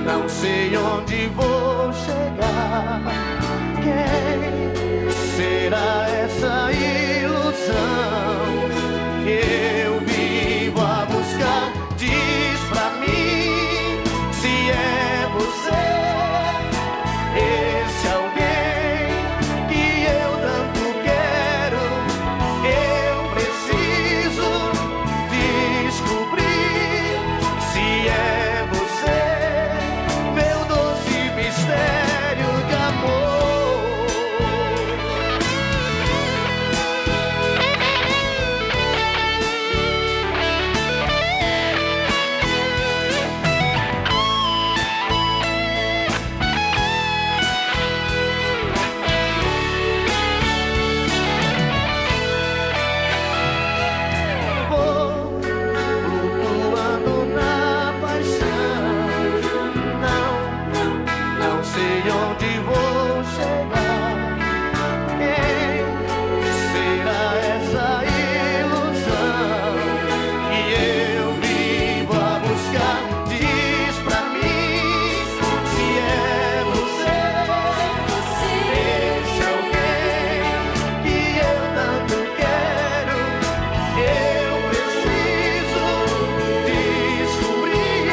não sei onde vou chegar. Quem será essa ilusão que eu vivo a buscar? Diz pra mim se é você, esse alguém que eu tanto quero. Eu preciso descobrir se é você, meu doce mistério de amor. Vou flutuando na paixão, não sei onde vou chegar. Quem será essa ilusão que eu vivo a buscar? Diz pra mim se é você, esse alguém que eu tanto quero. Eu preciso descobrir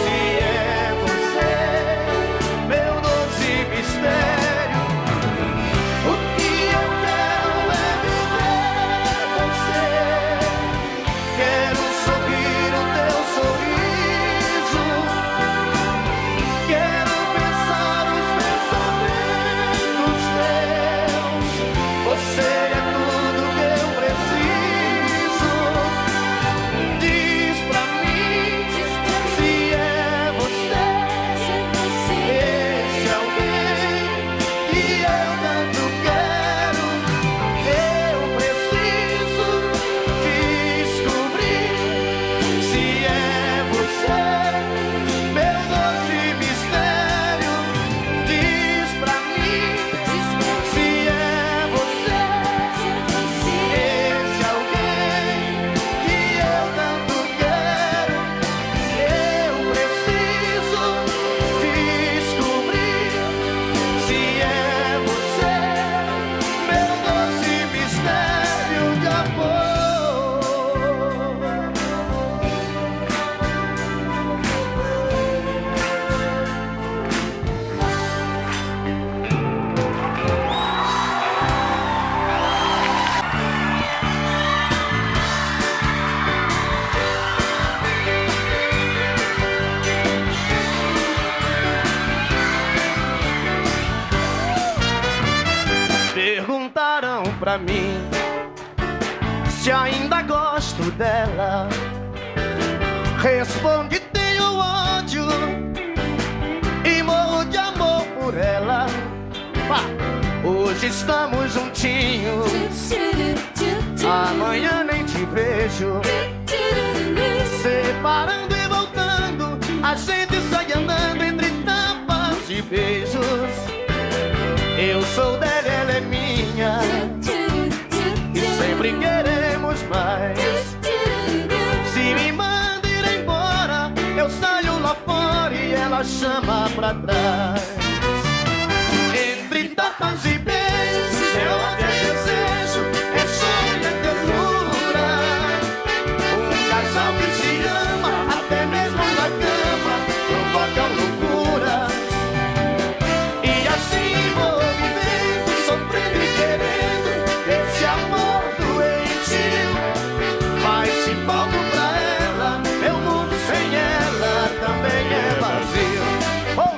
se é você, meu doce mistério. O que eu quero é viver você. Quero sorrir o teu sorriso. Quero pensar os pensamentos teus. Você é tudo que eu preciso. Diz pra mim se é você, esse alguém que eu tanto quero. Eu preciso descobrir se é você, meu doce mistério. Diz pra mim se é você, esse alguém que eu tanto quero. Eu preciso descobrir se é você, meu doce mistério de amor. Perguntaram pra mim se ainda gosto dela. Respondi: tenho ódio e morro de amor por ela. Pá, hoje estamos juntinhos, amanhã nem te vejo. Separando e voltando, a gente sai andando entre tapas e beijos. Eu sou dela, ela é minha, e sempre queremos mais. Se me manda ir embora, eu saio lá fora e ela chama pra trás. Entre tapas e beijos, eu até desejo, é sonho, é ternura. Um casal que se ama, até mesmo na cama, provoca loucura. E assim vou vivendo, sofrendo e querendo esse amor doentio. Mas se volto pra ela, meu mundo sem ela também é vazio. Oh!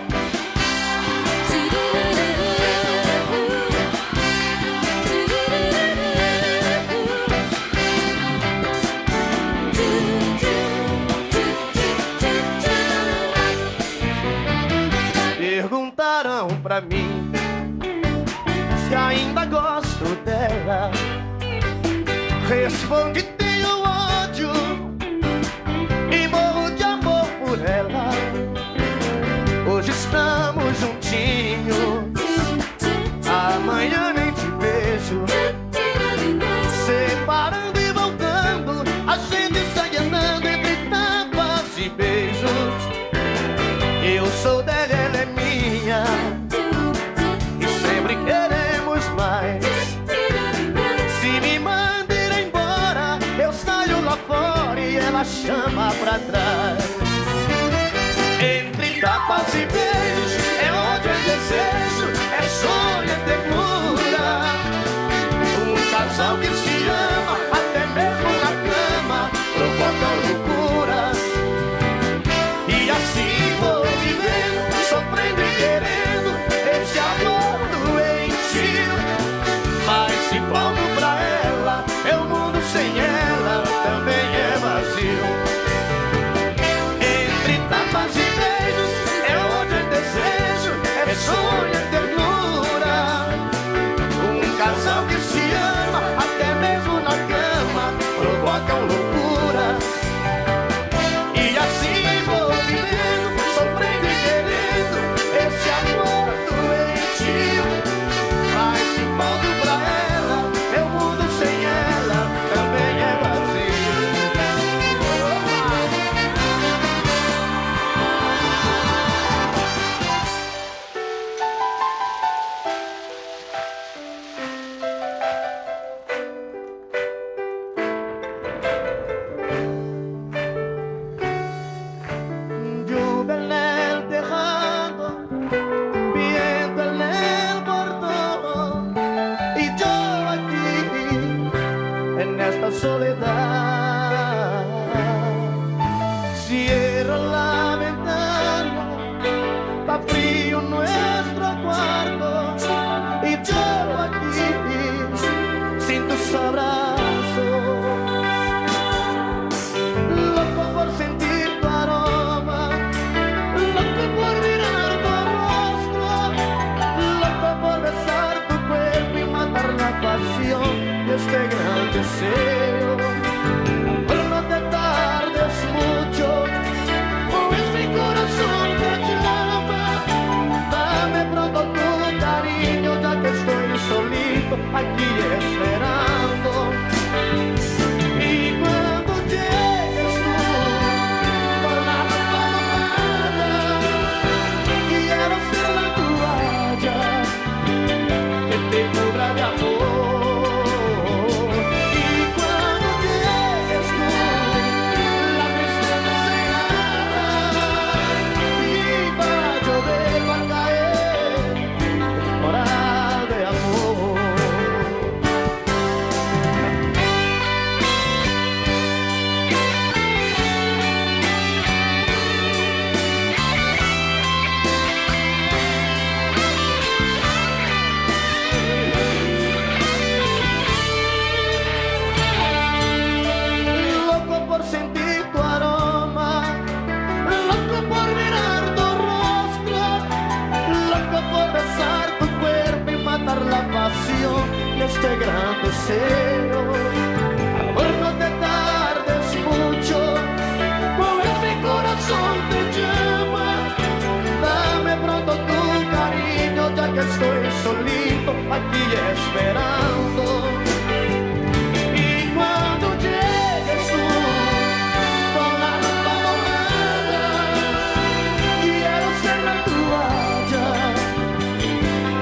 Perguntaram pra mim se ainda gosto dela. Respondi: tenho ódio e morro de amor por ela. Hoje estamos juntinhos, amanhã nem te vejo. Separando e voltando, a gente sai andando entre tapas e beijos. Eu sou dela, ela é minha, e sempre queremos mais. Se me manda ir embora, eu saio lá fora e ela chama pra trás. Entre tapas e beijos, é ódio, é desejo, é sonho, é ternura. Um casal que se ama, até mesmo na cama, provoca loucuras. E assim vou vivendo, sofrendo e querendo esse amor doentio. Mas se volto pra ela, meu mundo sem ela também é vazio. Entre tapas e beijos, é ódio, é desejo, é sonho, é ternura. Um casal que se ama, até mesmo na cama, provocam loucuras. E assim vou vivendo, sofrendo e querendo esse amor doentio. Mas se volto pra ela, meu mundo sem ela também é vazio. Lluvia en el tejado, viento en el bordón, y yo aquí en esta soledad. Cierro la ventana, está frío nuestro cuarto, y yo aquí sin tus abrazos. Loco por sentir tu aroma, loco por mirar tu rostro, loco por besar tu cuerpo y matar la pasión de este gran deseo. Pero no te tardes mucho, pues mi corazón te llama. Dame pronto tu cariño, ya que estoy solito aquí esperando. Y cuando llegues tú por la madrugada, quiero ser la toalla que te cubra de amor. Y cuando llegues tú, la tristeza se irá y va a llover, va a caer temporal de amor. Loco por sentir tu aroma, loco por mirar tu rostro, loco por besar tu cuerpo y matar la pasión y este gran deseo. Amor, no te tardes mucho, pues mi corazón te llama. Dame pronto tu cariño, ya que estoy solito aquí esperando. Y cuando llegues tú con la ropa mojada, quiero ser la toalla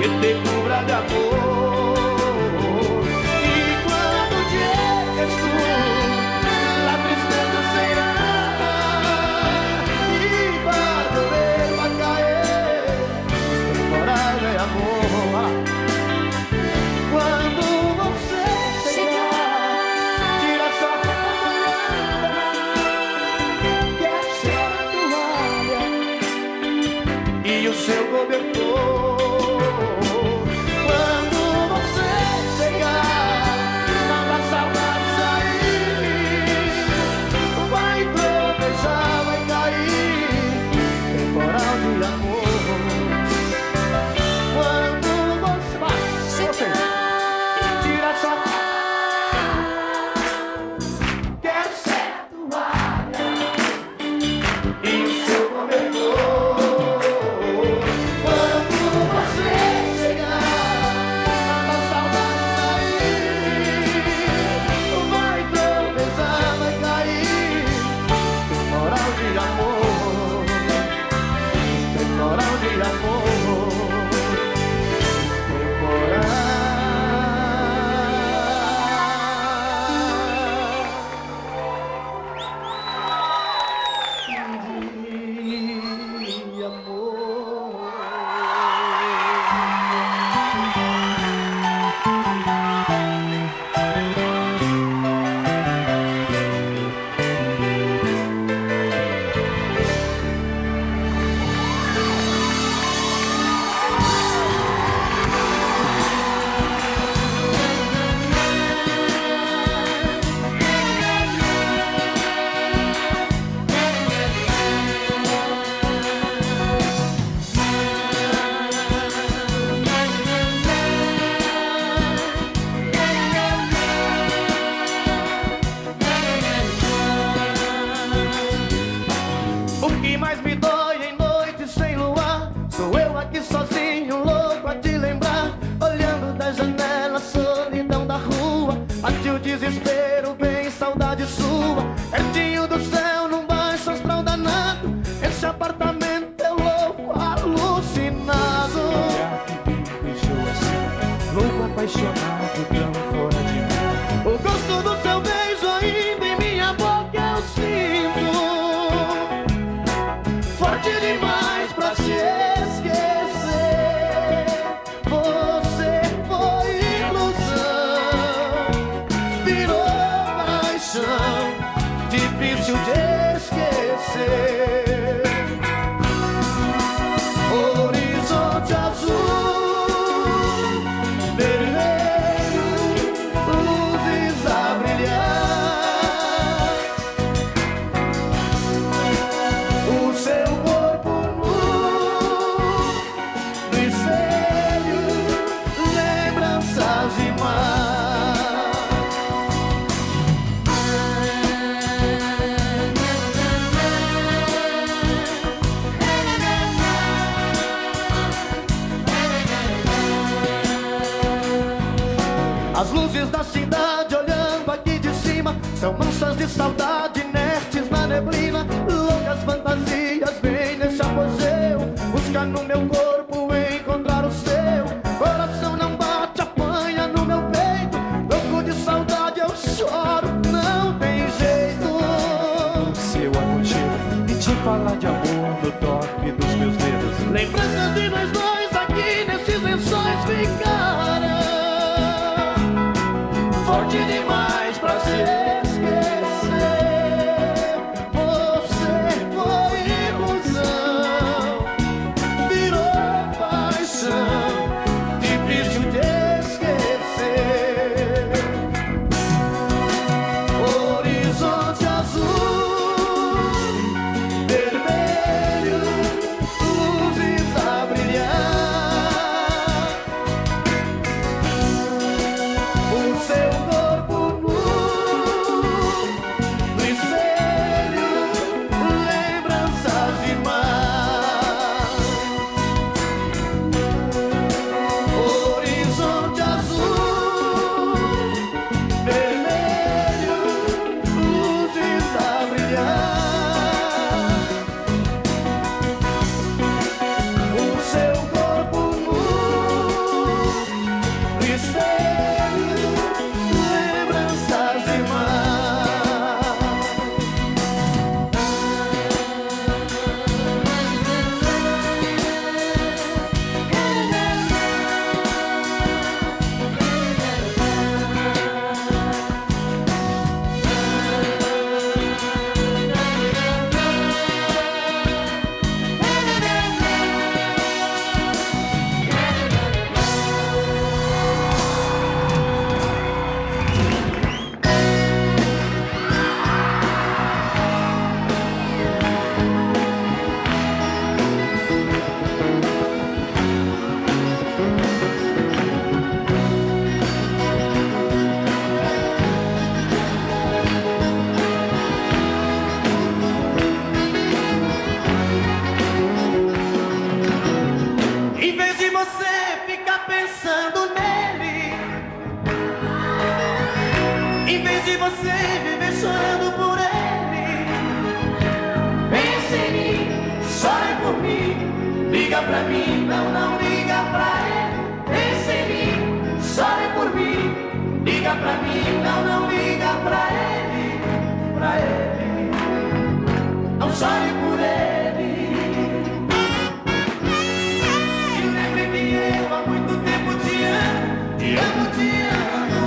que te cubra de amor. Y cuando llegues tú, la tristeza se irá y va a llover, va a caer temporal de amor. Quando você chegar, tira sua roupa, quer ser a toalha e o seu cobertor. Quando você chegar, não vai saber sair, vai tropeçar, vai cair temporal de amor. Quando você tira sua quer ser a toalha e o seu cobertor. demais pra se esquecer. Você foi ilusão, virou paixão, difícil de esquecer. Horizonte azul, vermelho, luzes a brilhar. O seu corpo nu no espelho, lembranças de mar. As luzes da cidade olhando aqui de cima são manchas de saudade inertes na neblina. Loucas fantasias vêm nesse apogeu, buscar no meu corpo encontrar o seu. Coração não bate, apanha no meu peito, louco de saudade eu choro, não tem jeito. Seu aconchego e te falar de amor no toque dos meus dedos. Lembranças de nós dois aqui nesses lençóis ficaram forte demais pra se esquecer. Você foi ilusão, virou paixão, difícil de esquecer. Horizonte azul, vermelho, luzes a brilhar. O seu corpo nu no espelho, lembranças de mar. Horizonte azul, vermelho, luzes a brilhar. O seu corpo nu no espelho, lembranças de mar. Em vez de você ficar pensando nele, em vez de você viver chorando por ele, pense em mim, chore por mim, liga pra mim, não liga pra ele. Pense em mim, chore por mim, liga pra mim, não liga pra ele, pra ele. Não chore por ele. Se lembre que eu há muito tempo te amo, te amo, te amo.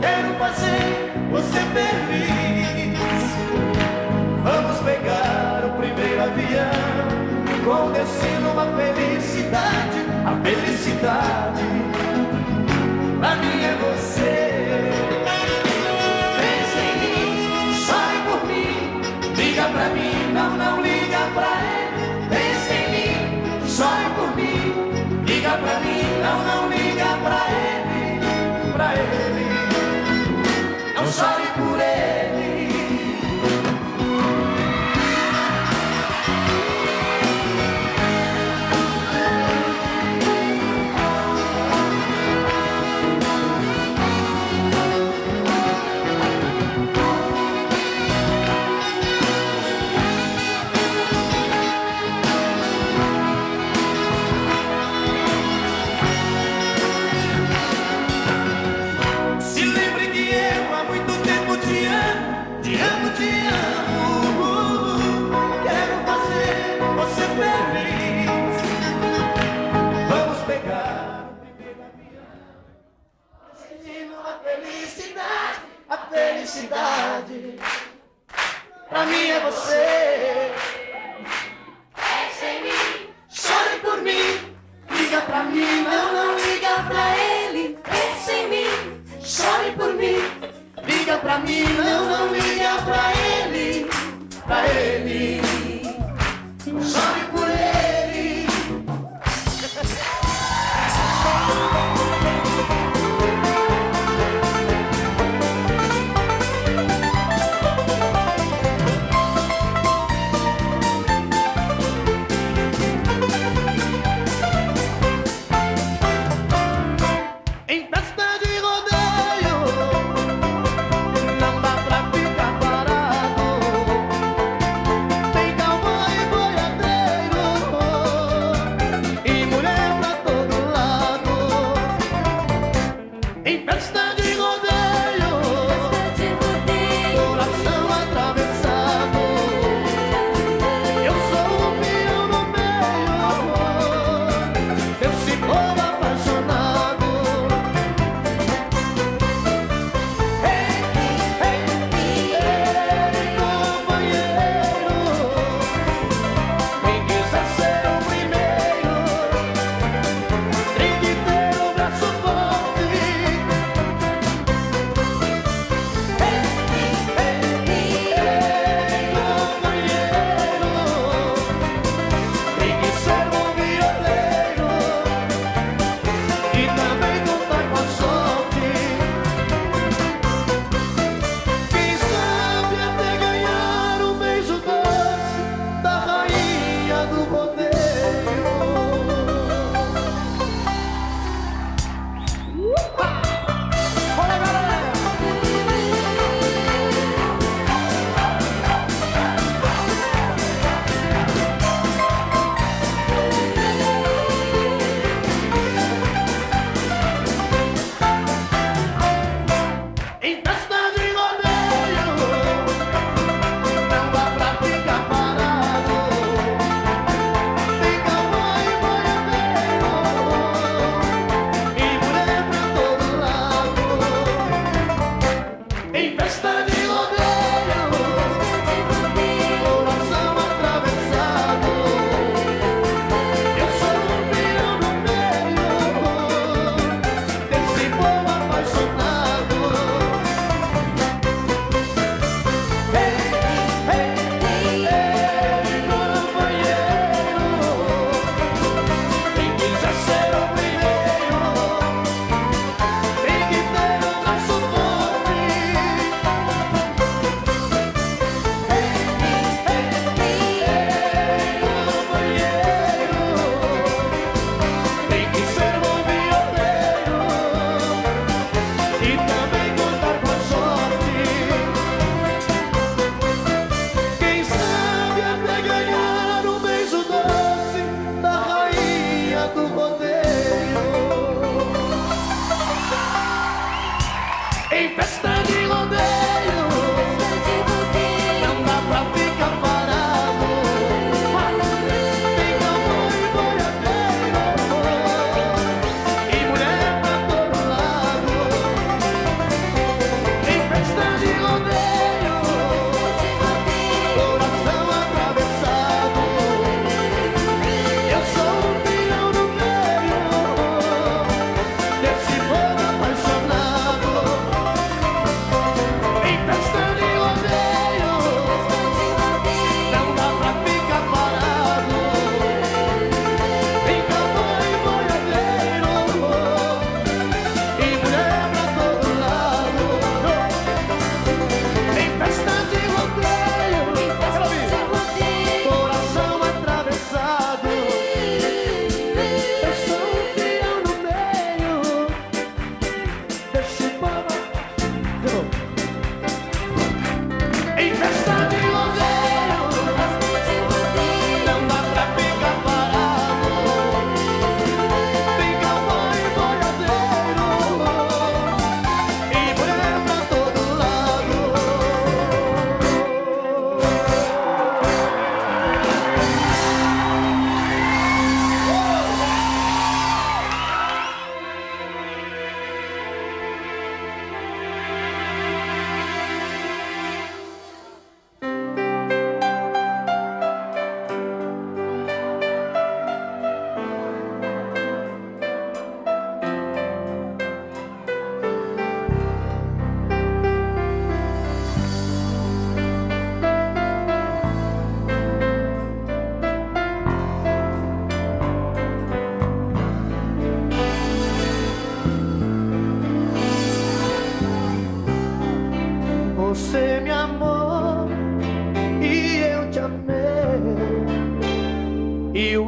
Quero fazer você feliz. Vamos pegar o primeiro avião, com destino uma felicidade. A felicidade pra mim é você. Pense em mim, chore por mim, liga pra mim, não liga pra ele. Pense em mim, chore por mim, liga pra mim, não liga pra ele, pra ele. Não chore por ele.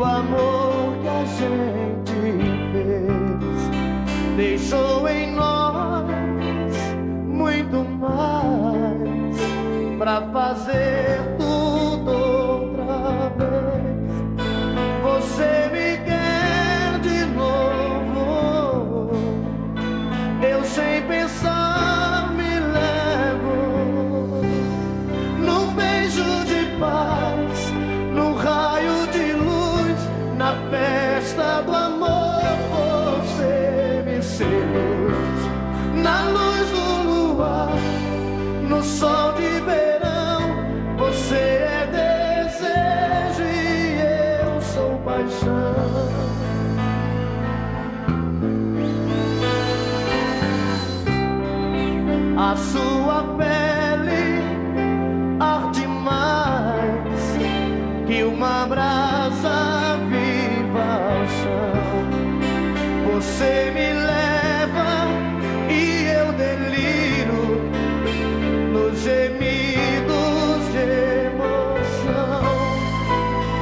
o amor que a gente fez deixou em nós muito mais pra fazer tudo outra vez. Você me quer de novo, eu sem pensar me levo num beijo de paz, num raio de luz, na festa do amor. Você me seduz na luz do luar, no sol de verão. Você é desejo e eu sou paixão. A sua pele arde mais que uma brasa viva ao chão. Você me leva e eu deliro nos gemidos de emoção.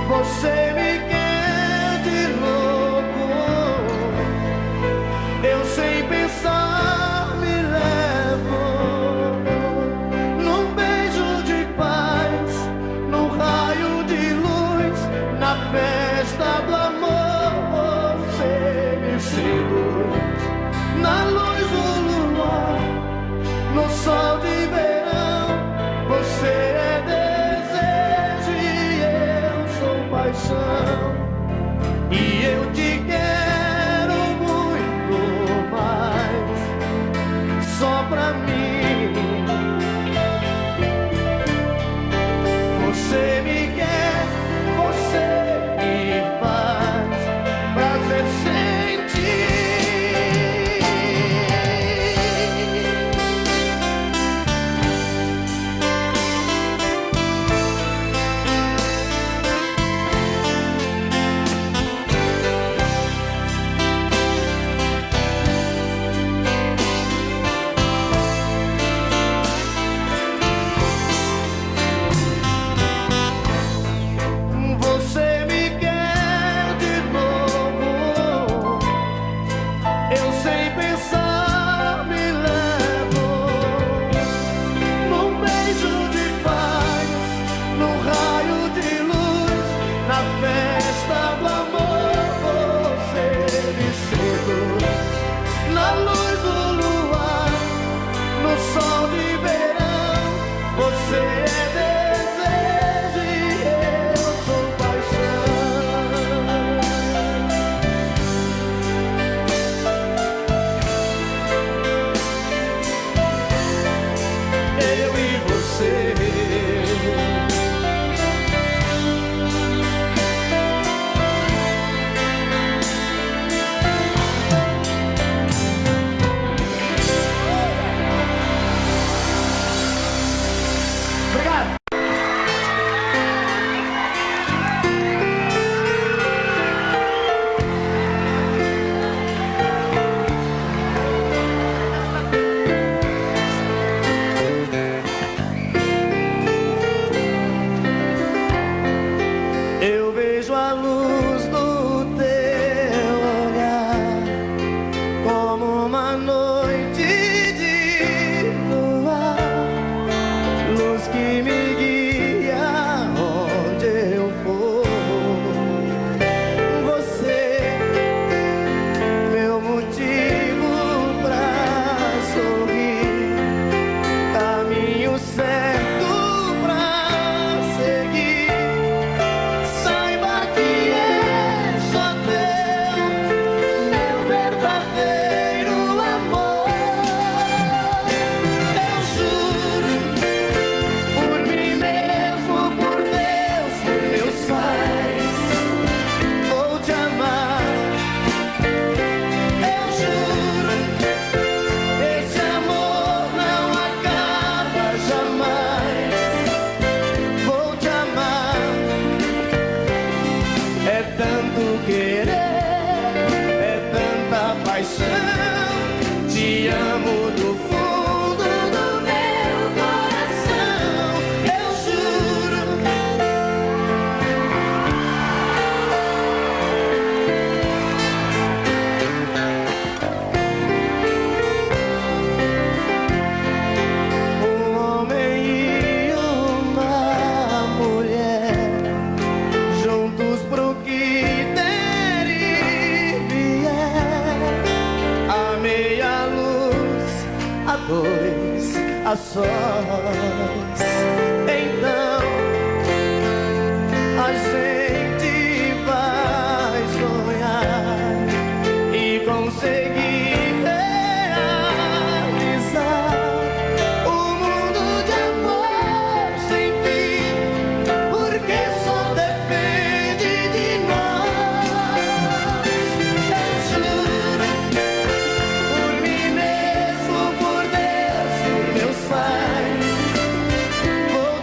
Você me quer de novo, eu sem pensar me levo num beijo de paz, num raio de luz, na festa do amor. Você me seduz na luz do luar, no sol de verão. Você é desejo e eu sou paixão. E eu te quero muito mais, só pra mim. Você me quer, você me faz prazer sentir. Você me quer de novo, eu sem pensar me levo num beijo de paz, num raio de luz, na festa do amor. Você me seduz na luz do luar, no sol de verão. Você é desejo e eu sou paixão. Eu e você, a sós. Então a gente vai sonhar e conseguir realizar um mundo de amor sem fim, porque só depende de nós. Eu juro, por mim mesmo, por Deus, por meus pais, vou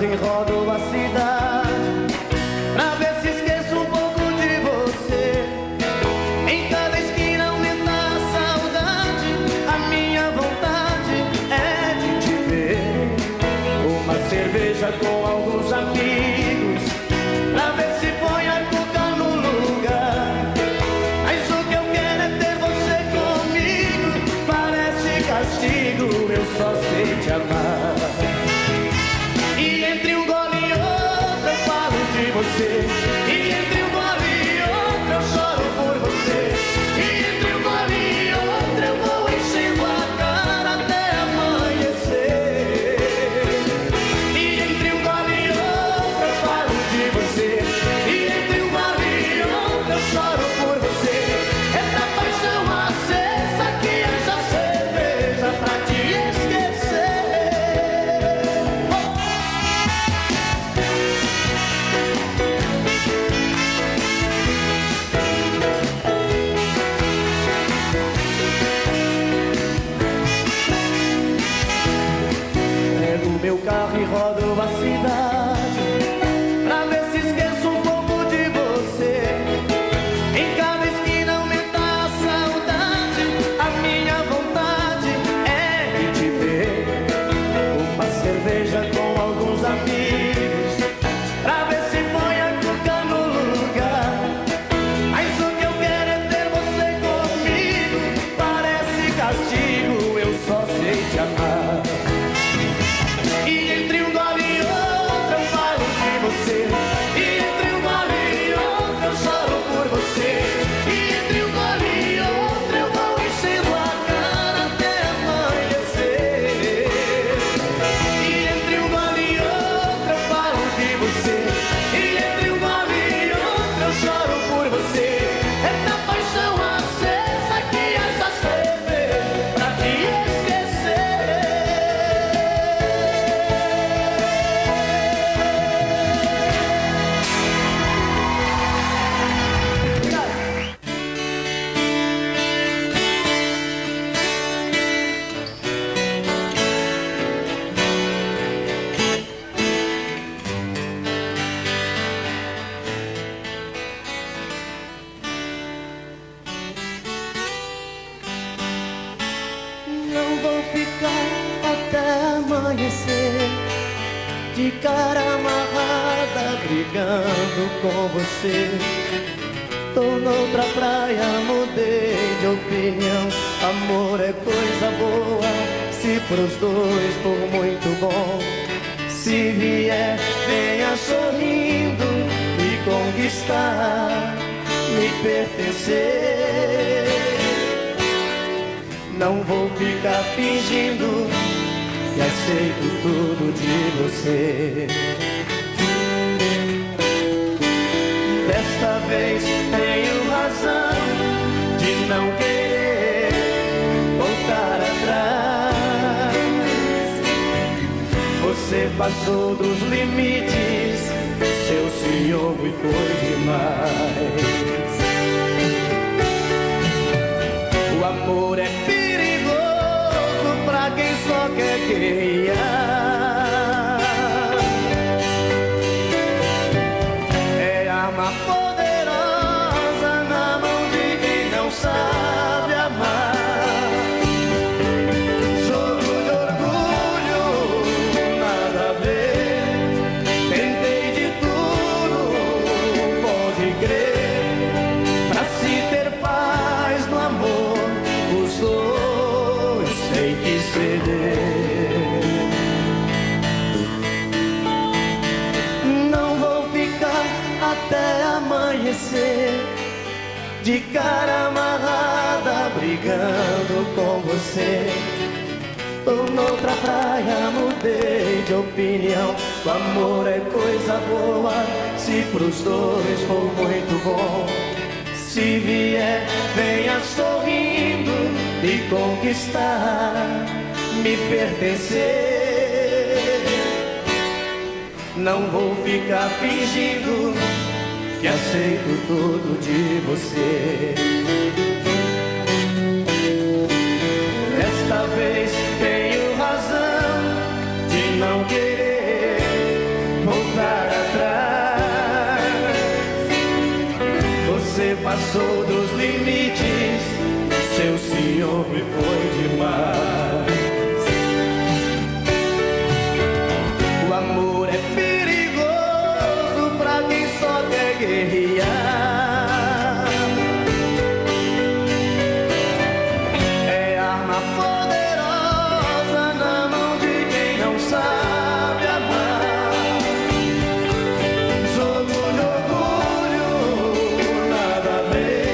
e rodo a cidade pra ver se esqueço um pouco de você. Em cada esquina aumenta a saudade, a minha vontade é de te ver. Uma cerveja com alguns amigos pra ver se põe a cuca no lugar. Mas o que eu quero é ter você comigo. Parece castigo, eu só sei te amar. E entre um gole e outro eu falo de você. E entre um gole e outro eu choro por você. E entre um gole e outro eu vou enchendo a cara até amanhecer. E entre um gole e outro eu falo de você. E entre um gole e outro eu choro por você. Essa paixão acesa que haja cerveja pra te esquecer. Pego meu carro e rodo a cidade pra ver se esqueço um pouco de você. Em cada esquina aumenta a saudade, a minha vontade é de te ver. Uma cerveja com alguns amigos pra ver se põe a cuca no lugar. Mas o que eu quero é ter você comigo. Parece castigo, eu só sei te amar. E entre um gole e outro eu falo de você. E entre um gole e outro eu choro por você. E entre um gole e outro eu vou enchendo a cara até amanhecer. E entre um gole e outro eu falo de você. E entre um gole e outro eu choro por você. Essa paixão acesa que haja cerveja pra te esquecer. Não vou ficar até amanhecer de cara amarrada brigando com você. Tô noutra praia, mudei de opinião. Amor é coisa boa, se pros dois for muito bom. Se vier, venha sorrindo me conquistar, me pertencer. Não vou ficar fingindo que aceito tudo de você. Desta vez tenho razão de não querer voltar atrás. Você passou dos limites, seu ciúme foi demais. O amor é perigoso pra quem só quer criar. É arma poderosa na mão de quem não sabe amar. Jogo de orgulho, nada a ver. Tentei de tudo, pode crer. Pra se ter paz no amor, os dois têm que ceder. Não vou ficar até amanhecer de cara amarrada brigando com você. Tô noutra praia, mudei de opinião. O amor é coisa boa, se pros dois for muito bom. Se vier, venha sorrindo me conquistar, me pertencer. Não vou ficar fingindo que aceito tudo de você. Desta vez tenho razão de não querer foi demais. O amor é perigoso pra quem só quer guerrear. É arma poderosa na mão de quem não sabe amar. Jogo de orgulho, nada a ver.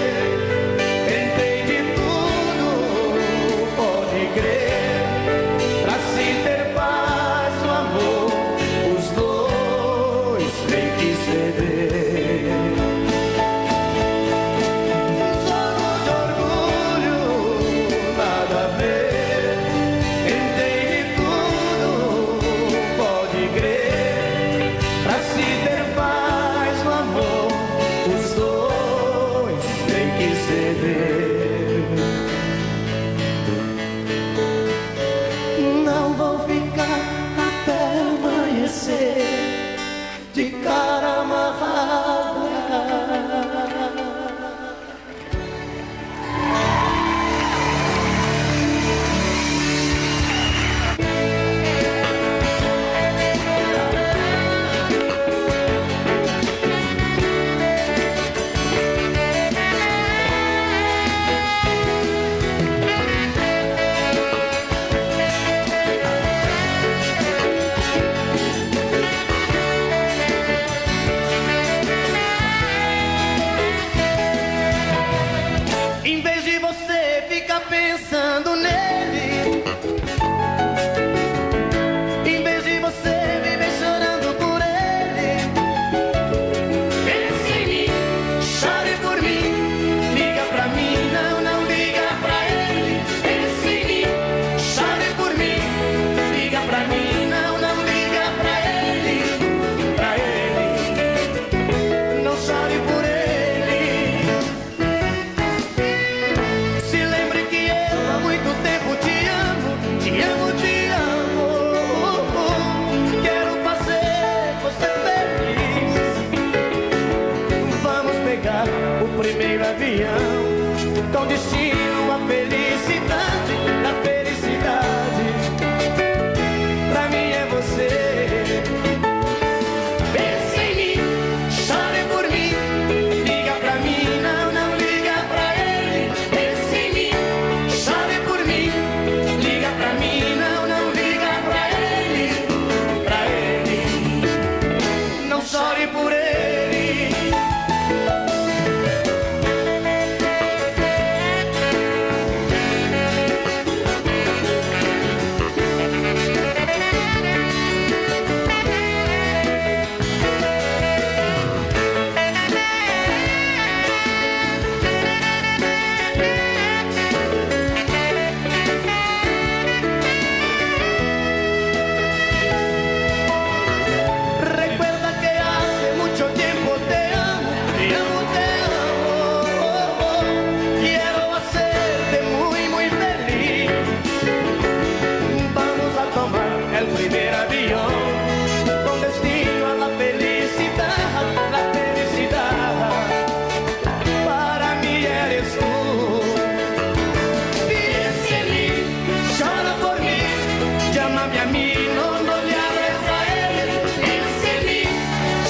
Entende tudo, pode crer. Pra se ter paz no amor, os dois têm que ceder. Jogo de orgulho, nada a ver. Entende tudo, pode crer. Pra se ter paz no amor, os dois têm que ceder. Não vou ficar até amanhecer de cara amarrada. Em vez de você ficar pensando nele, em vez de você viver chorando por ele, pense em mim, chore por mim, liga pra mim, não liga pra ele. Pense em mim, chore por mim, liga pra mim, não liga pra ele, não chore por ele. Se lembre que eu há muito tempo te amo, te amo, te amo. Quero fazer você feliz. Vamos pegar o primeiro avião com destino à felicidade, da felicidade. Pra mim é você. Pense em mim, chore por mim, liga pra mim, não liga pra ele. Pense em mim, chore por mim, liga pra mim, não liga pra ele, não chore por ele. Recuerda que hace mucho tiempo te amo, te amo, te amo. Quiero hacerte muy, muy feliz. Vamos a tomar el primer avión con destino a la felicidad, la felicidad. Para mí eres tú. Piensa en mí, llora por mí, llámame a mí, no le hables a él. Piensa en mí,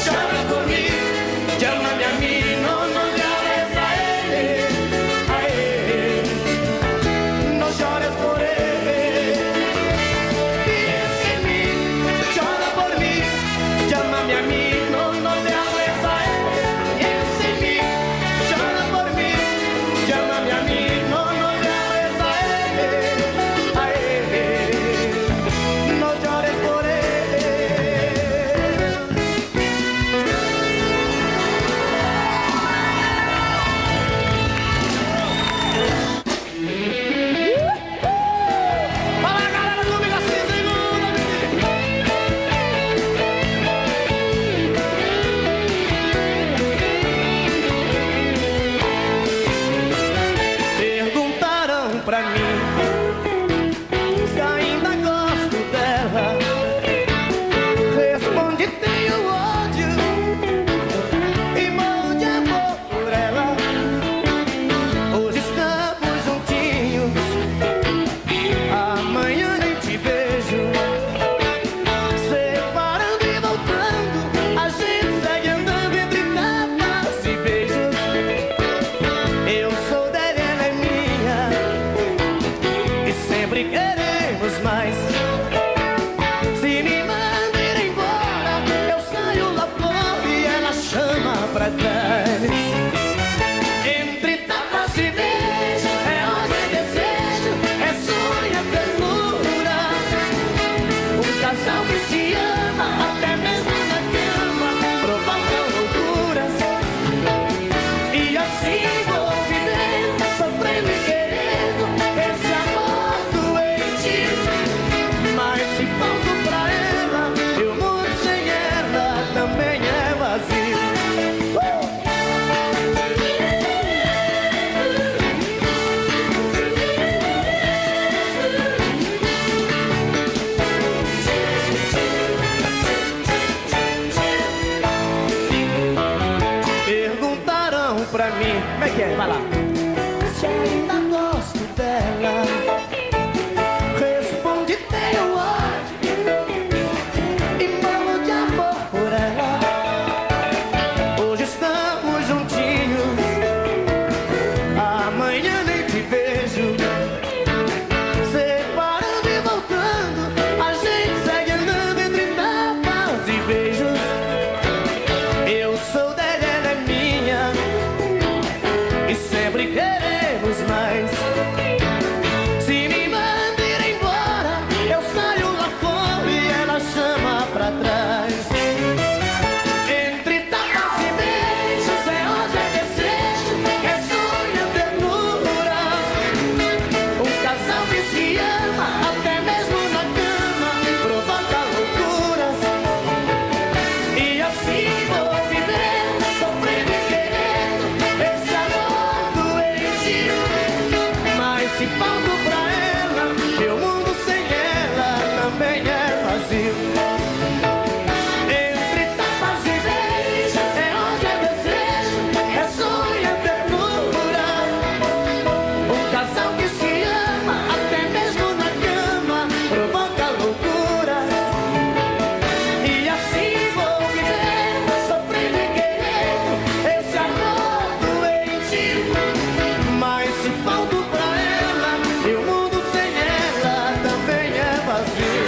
llora por mí, llámame a mí, no le hables a él, no llores por él. Piensa en mí, llora por mí, llámame a mí, no le hables a él. Piensa en mí, llora por mí, llámame a mí, no le hables a él, no llores por él. Para a galera comigo assim, segunda. Perguntaram pra mim se ainda gosto dela. Respondi, tenho ódio e morro de amor por ela. Hoje estamos juntinhos sempre queremos mais. Se me manda ir embora, eu saio lá fora e ela chama pra trás. Entre tapas e beijos, é ódio, é desejo, é sonho, é ternura. Um casal que se ama, até mesmo na cama, provoca loucuras. E assim vou vivendo, sofrendo e querendo esse amor doente. Mas se falto pra ela, e o mundo sem ela também é vazio. Perguntaram pra mim, como é que é? Vai lá. Se ainda gosto dela, respondi tenho ódio e morro de amor por ela. Hoje estamos juntinhos, amanhã nem te vejo. Separando e voltando, a gente segue andando entre tapas e beijos. Eu sou dela, ela é minha, e sempre queremos mais. Se me manda ir embora, eu saio lá fora e ela chama pra trás. Entre tapas e beijos, é ódio, é desejo, é sonho, é ternura. Um casal que se ama, até mesmo na cama, provoca loucuras. E assim vou vivendo, sofrendo e querendo esse amor doente. Mas se falto pra ela, e o mundo sem ela também é vazio. Entre tapas e beijos, é ódio, é desejo, é sonho, é ternura. Um casal que se ama, até mesmo na cama, provoca loucura. E assim vou vivendo, sofrendo e querendo esse amor doente. Mas se falto pra ela, e o mundo sem ela também é vazio.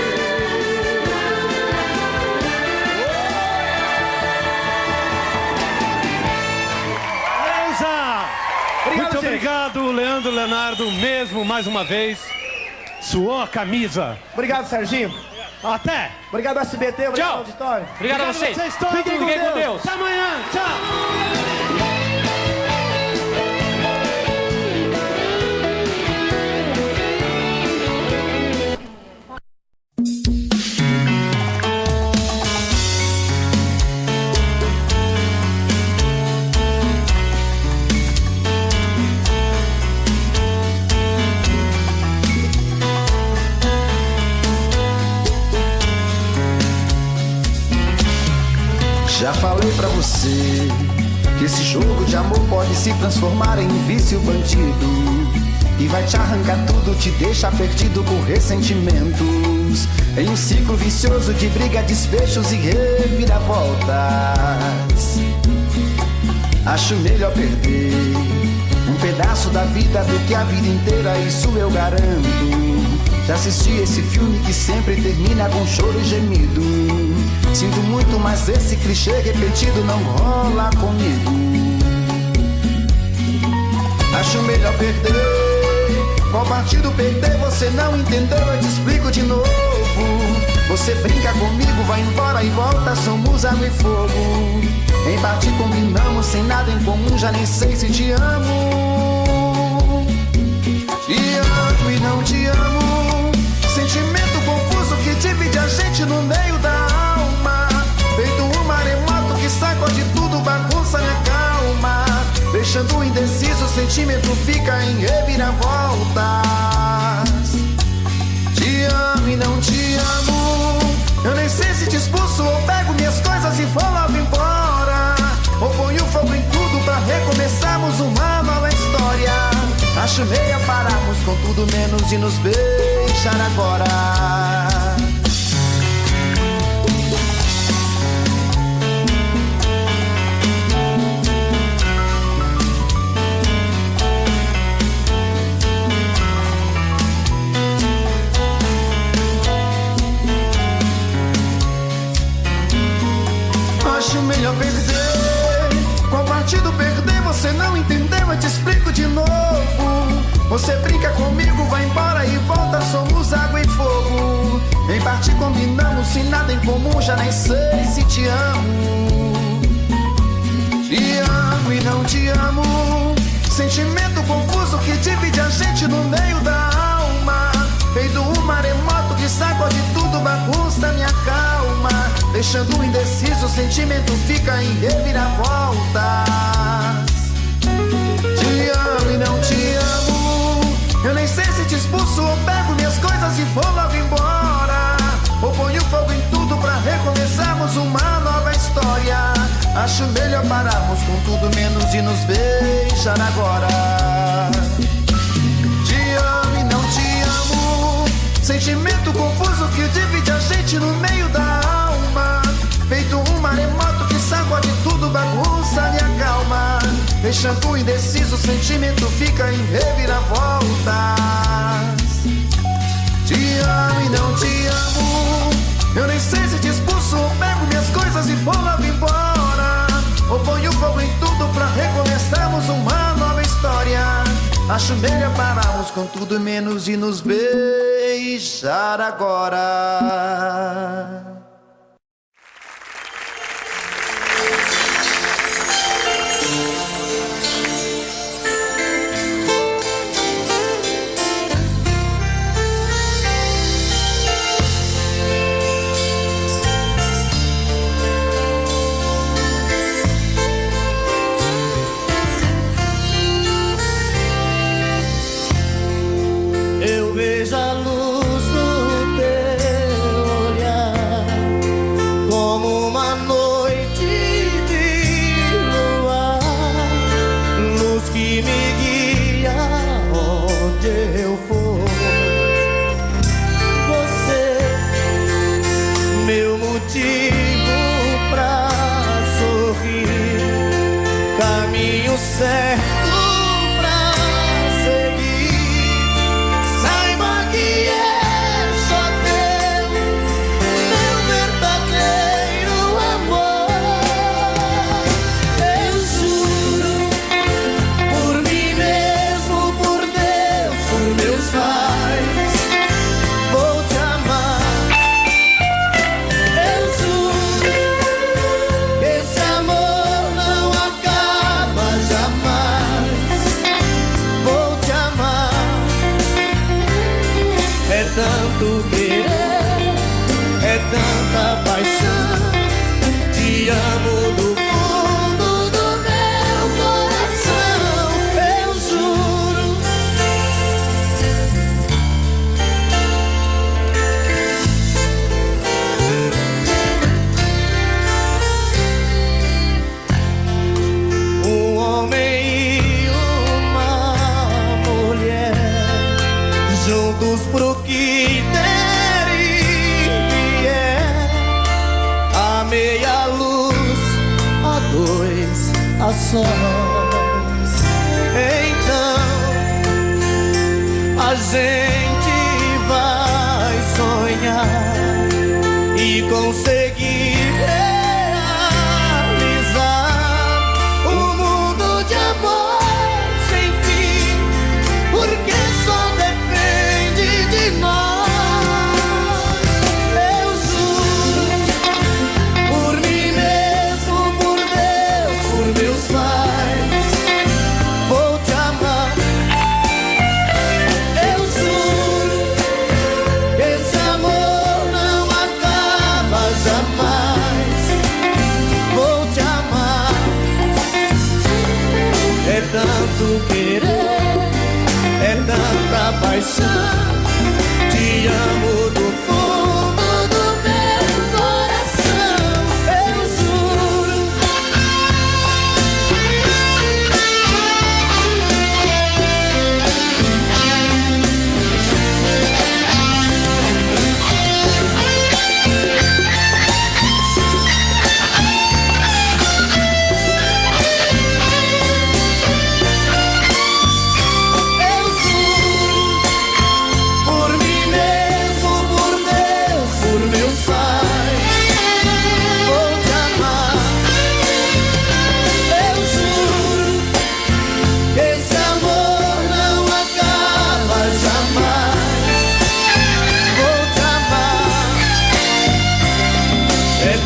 Beleza! Muito gente. obrigado, Leandro Leonardo, mesmo, mais uma vez. Suou a camisa. Obrigado, Serginho. Até! Obrigado, SBT. Obrigado, Tchau. auditório. Obrigado a vocês. todos. Fiquem com Fiquem com Deus. Deus. Até amanhã. Tchau! Já falei pra você que esse jogo de amor pode se transformar em um vício bandido e vai te arrancar tudo, te deixa perdido por ressentimentos, em um ciclo vicioso de briga, desfechos e reviravoltas. Acho melhor perder um pedaço da vida do que a vida inteira, isso eu garanto. Já assisti esse filme que sempre termina com choro e gemido. Sinto muito, mas esse clichê repetido não rola comigo. Acho melhor perder. Qual partido perder? Você não entendeu, eu te explico de novo. Você brinca comigo, vai embora e volta, somos água e fogo. Em parte combinamos, sem nada em comum, já nem sei se te amo. Te amo e não te amo. Sentimento confuso que divide a gente no meio da alma. Feito um maremoto que sacode tudo, bagunça minha calma. Deixando indeciso, o sentimento fica em reviravoltas. Te amo e não te amo. Eu nem sei se te expulso ou pego minhas coisas e vou logo embora, ou ponho fogo em tudo pra recomeçarmos uma nova história. Acho meia pararmos com tudo menos de nos beijar agora. Você brinca comigo, vai embora e volta, somos água e fogo. Em parte combinamos, sem nada em comum, já nem sei se te amo. Te amo e não te amo. Sentimento confuso que divide a gente no meio da alma. Feito um maremoto que sacode tudo, bagunça minha calma. Deixando indeciso, o sentimento fica em reviravoltas. Te amo e não te amo. Eu nem sei se te expulso ou pego minhas coisas e vou logo embora. Ou ponho fogo em tudo pra recomeçarmos uma nova história. Acho melhor pararmos com tudo menos e nos beijar agora. Te amo e não te amo. Sentimento confuso que divide a gente no meio da alma. Feito um maremoto que sacode tudo, bagunça minha calma. Deixando indeciso, o sentimento fica em reviravoltas. Te amo e não te amo. Eu nem sei se te expulso ou pego minhas coisas e vou logo embora. Ou ponho fogo em tudo pra recomeçarmos uma nova história. Acho melhor pararmos com tudo menos e nos beijar agora. Vejo a luz do teu olhar como uma noite de luar, luz que me guia onde eu for. Você, meu motivo pra sorrir, caminho certo tanta paixão. Te amo do fundo do meu coração, eu juro. Um homem e uma mulher juntos pro que meia luz, a dois, a sós. Então a gente vai sonhar e conseguir realizar um mundo de amor sem fim, porque só depende de nós. Tanto querer, é tanta paixão. Te amo do fundo do meu coração, eu juro.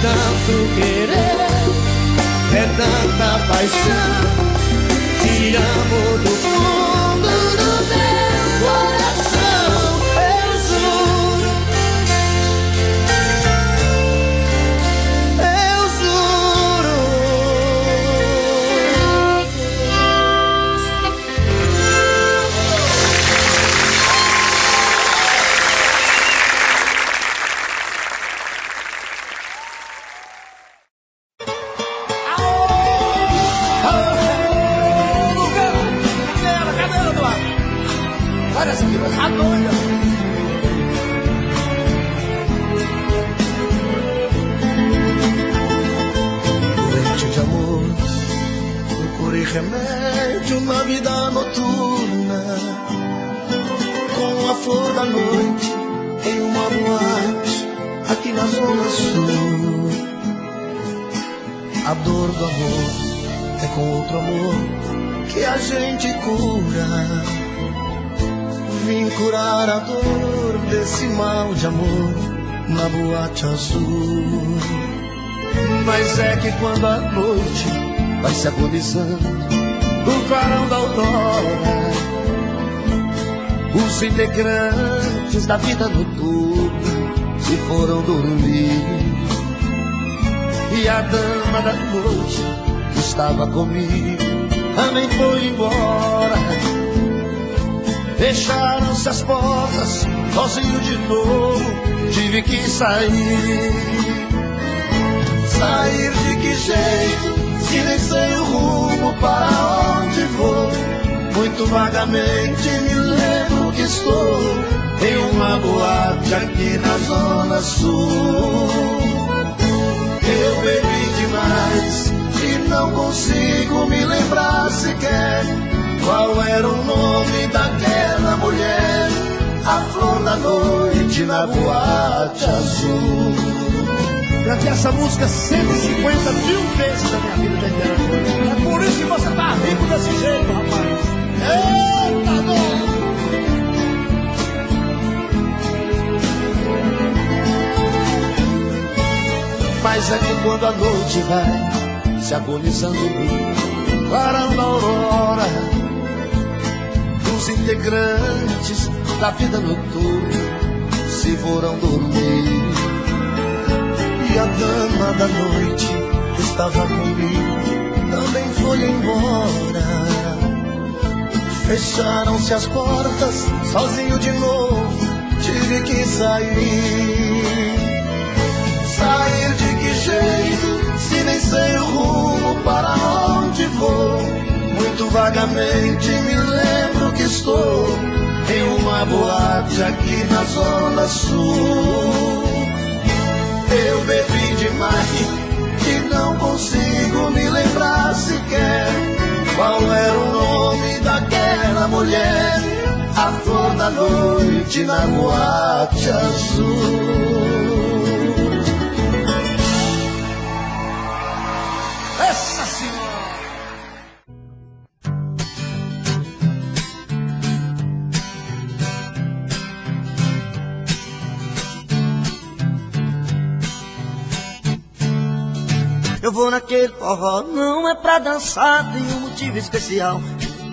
tanto querer, é tanta paixão. Te amo do fundo do meu coração, eu juro, eu juro. Olha essa aqui, tá doida. Doente de amor, procurei remédio na vida noturna, com a flor da noite em uma boate aqui na Zona Sul. A dor do amor é com outro amor que a gente cura. Vim curar a dor desse mal de amor na boate azul. Mas é que quando a noite vai se agonizando no clarão da aurora, os integrantes da vida noturna se foram dormir. E a dama da noite que estava comigo também foi embora. Fecharam-se as portas, sozinho de novo, tive que sair. Sair de que jeito, se nem sei o rumo para onde vou. Muito vagamente me lembro que estou em uma boate aqui na Zona Sul. Eu bebi demais e não consigo me lembrar sequer qual era o nome daquela mulher, a flor da noite na boate azul. Cantei essa música 150 mil vezes na minha vida, tá entendendo? É por isso que você tá rico desse jeito, rapaz. Eita, dor! Mas é que quando a noite vai se agonizando no clarão da aurora, os integrantes da vida noturna se foram dormir. E a dama da noite que estava comigo também foi embora. Fecharam-se as portas, sozinho de novo, tive que sair. Sair de que jeito, se nem sei o rumo para onde vou. Muito vagamente me lembro que estou em uma boate aqui na Zona Sul. Eu bebi demais e não consigo me lembrar sequer qual era o nome daquela mulher, a flor da noite na boate azul. Essa senhora! Eu vou naquele forró, não é pra dançar, tem um motivo especial.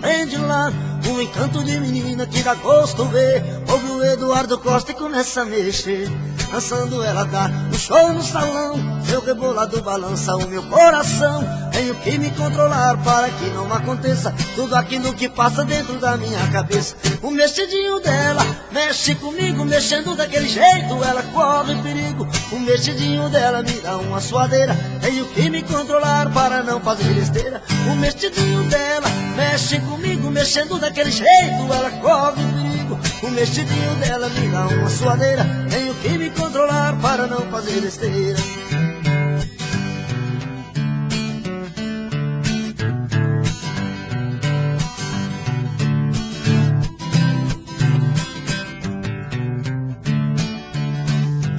Prende lá um encanto de menina que dá gosto ver. Ouve o Eduardo Costa e começa a mexer. Dançando ela dá um show no salão, seu rebolado balança o meu coração. Tenho que me controlar para que não aconteça tudo aquilo que passa dentro da minha cabeça. O mexidinho dela mexe comigo, mexendo daquele jeito ela corre perigo. O mexidinho dela me dá uma suadeira, tenho que me controlar para não fazer besteira. O mexidinho dela mexe comigo, mexendo daquele jeito ela corre perigo. O mexidinho dela me dá uma suadeira, tenho que me controlar para não fazer besteira.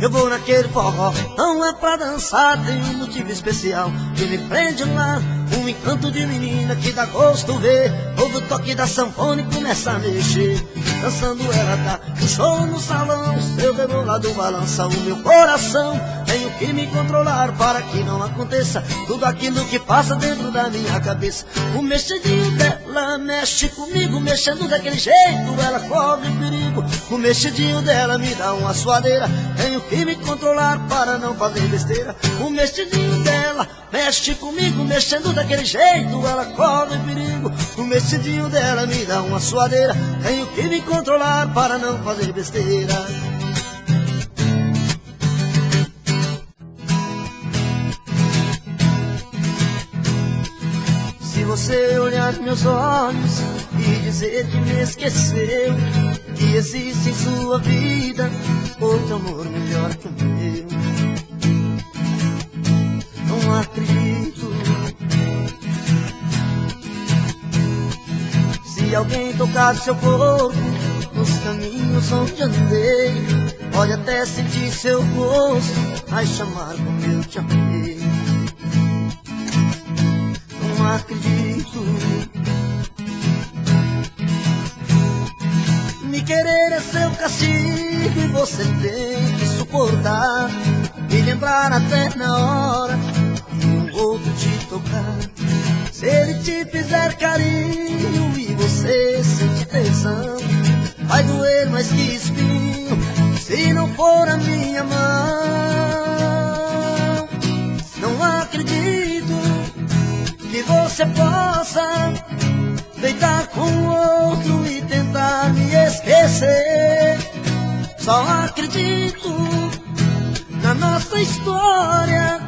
Eu vou naquele forró, não é pra dançar, tem um motivo especial que me prende lá. Um encanto de menina que dá gosto ver. Ouve o toque da sanfona e começa a mexer. Dançando ela dá um show no salão, seu rebolado balança o meu coração. Tenho que me controlar para que não aconteça tudo aquilo que passa dentro da minha cabeça. O mexidinho dela mexe comigo, mexendo daquele jeito ela corre perigo. O mexidinho dela me dá uma suadeira, tenho que me controlar para não fazer besteira. O mexidinho dela mexe comigo, mexendo daquele jeito ela corre perigo. O mexidinho dela me dá uma suadeira, tenho que me controlar para não fazer besteira. Se você olhar meus olhos e dizer que me esqueceu, que existe em sua vida outro amor melhor que o meu, não acredito. Se alguém tocar seu corpo nos caminhos onde andei, pode até sentir seu rosto, vai chamar como eu te amei. Não acredito. Me querer é seu castigo e você tem que suportar, me lembrar até na hora de um outro te tocar. Se ele te fizer carinho e você sente tesão, vai doer mais que espinho se não for a minha mão. Não acredito que você possa deitar com outro e tentar me esquecer. Só acredito na nossa história,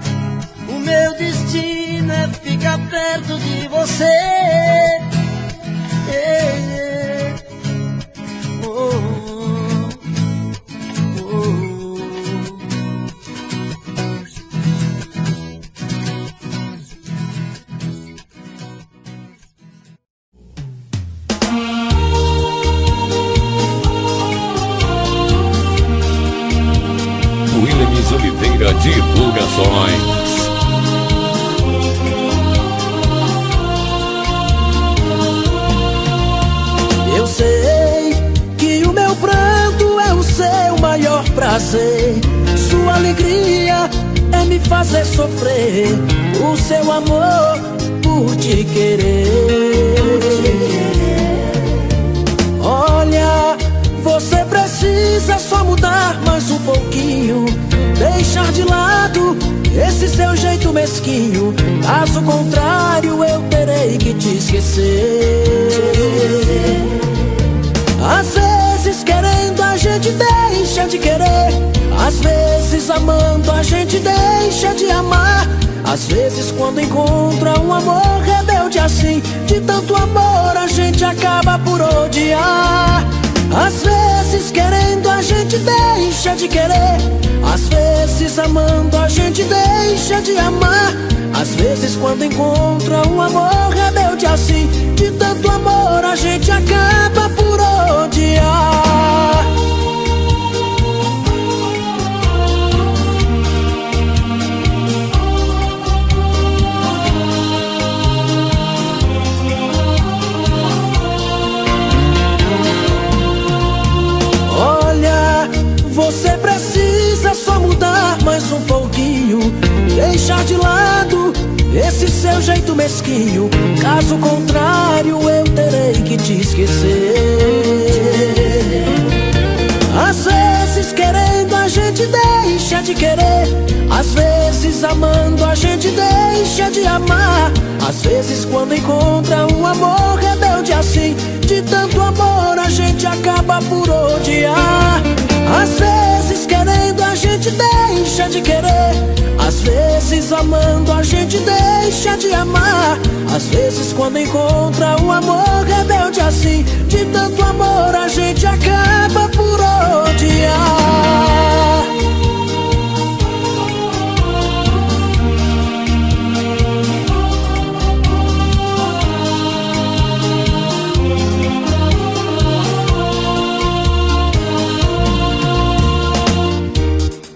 o meu destino é ficar perto de você. Williams Oliveira Divulgações. Eu sei que o meu pranto é o seu maior prazer, sua alegria é me fazer sofrer, o seu amor por te querer. Olha, você precisa só mudar mais um pouquinho, deixar de lado esse seu jeito mesquinho, caso contrário eu terei que te esquecer. Às vezes querendo a gente deixa de querer, às vezes amando a gente deixa de amar. Às vezes quando encontra um amor rebelde assim, de tanto amor a gente acaba por odiar. Às vezes querendo a gente deixa de querer, às vezes amando a gente deixa de amar. Às vezes quando encontra um amor rebelde assim, de tanto amor a gente acaba por odiar. Olha, você precisa só mudar mais um pouquinho, deixar de lado esse seu jeito mesquinho, caso contrário eu terei que te esquecer. Às vezes querendo a gente deixa de querer, às vezes amando a gente deixa de amar. Às vezes quando encontra um amor rebelde assim, de tanto amor a gente acaba por odiar. Às vezes querendo a gente deixa de querer, às vezes amando a gente deixa de amar. Às vezes quando encontra um amor rebelde assim, de tanto amor a gente acaba